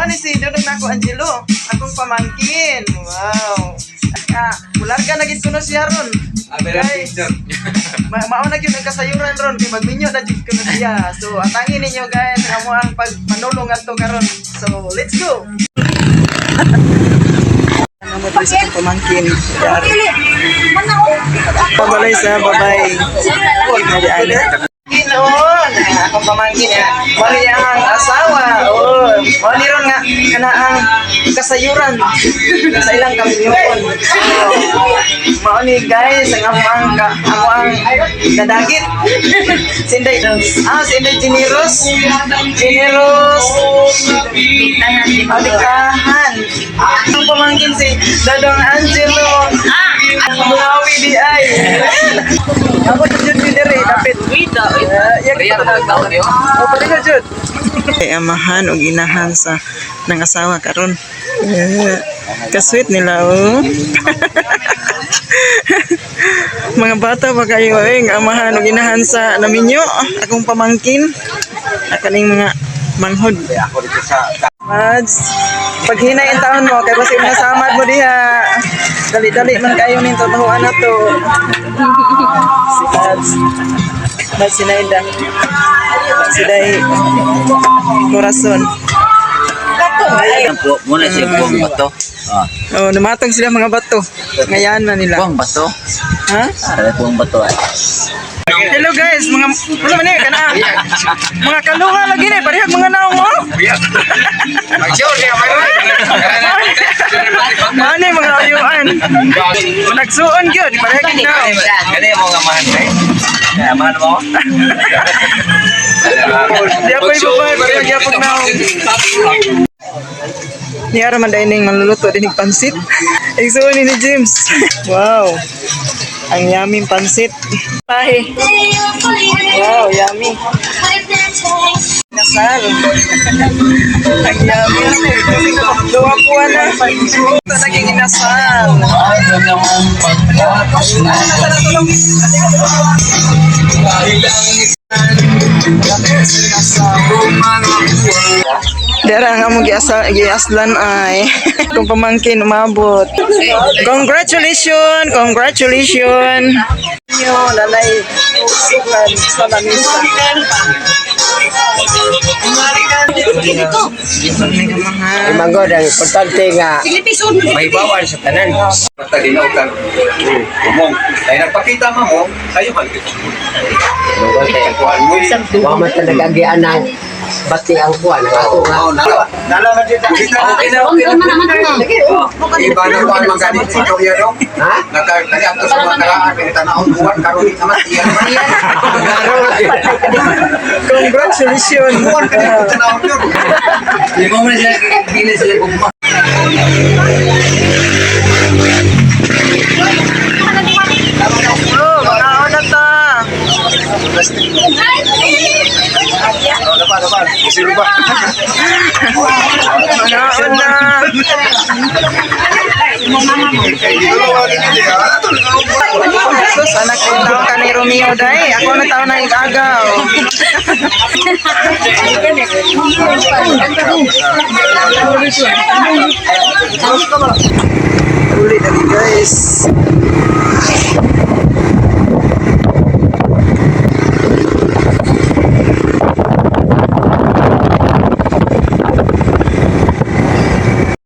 ni si Dodong nako Angelo, akong pamangkin. Wow. Bularga na gid kuno siya ron. Guys, mao na gyud ang kasayuran ron kay magminyo na jud kuno siya. So atangin ninyo guys ang amo ang pagpanulong adto karon. So let's go. Ano mo tayo sa pamangkin? Pabalay sa babay. Ginoon, akong pamangkin ya. Mali ang asawa. Oh, mali ron nga kanaang kasayuran sa ilang kamilyon. Mali guys, ang ang kadagit. Sinday generous. Alikahan. Ang pamangkin si Dodong Angelo. Buhawi di ay. Ako jud dire dapat. Amahan o ginahan sa ng asawa karon. Kasweet nila oh. Mga bata pa kayo amahan o ginahan sa naminyo akong pamangkin akaning mga manghod. Mads, pag hinay ang taon mo kay basi nasamad mo diha. Dali-dali man kayo ning tatahuan nato. Si Mads. Mads Sinaida. Siday Corazon. Ayan po, muna siya buwang bato. Oh, namatang sila mga bato. Ngayon na nila. Buwang bato? Ha? Buwang bato ay. Hello guys, mga wala man kana. Mga kaluha lagi ni, parehas mga naong mo. Mag-show niya Mani mga ayuan. Nagsuon gyud, parehas na. Kani mo nga man kay. Amahan mo? Di apa ibu bay, parehas gyapon naong. Niara man dining manluluto dinig pansit. Igsuon ni James. Wow. Ang yummy pansit. Pahe. Wow, yummy. Nasal. Ang yummy. Dua puan na. Ito naging inasal. Dara nga mo giaslan ay kung pamangkin umabot. Congratulations! Congratulations! Yo, lalay sukan sa lamisa. Manggo dan importante nga may bawal sa tanan. Pagtalinaw ka. Umong. Dahil nagpakita mo, kayo man. Wa man talaga agian ng bati ang kuan ang ato nga. Nalaman dito. Okay na. Iba na kuan magalit si Toya dong. Ha? Nagkali ato sa mga karaan ng tanahon buwan karon naman iyan. Congratulations! Buwan ka dito tanahon yun. Di mo na siya gila sila kumpa. Oh, mga na ta! Dapat. Sino ba? Mga na! Sus, anak ko tao ka ni Romeo day. Ako na tao na igagaw. Ulit lagi guys.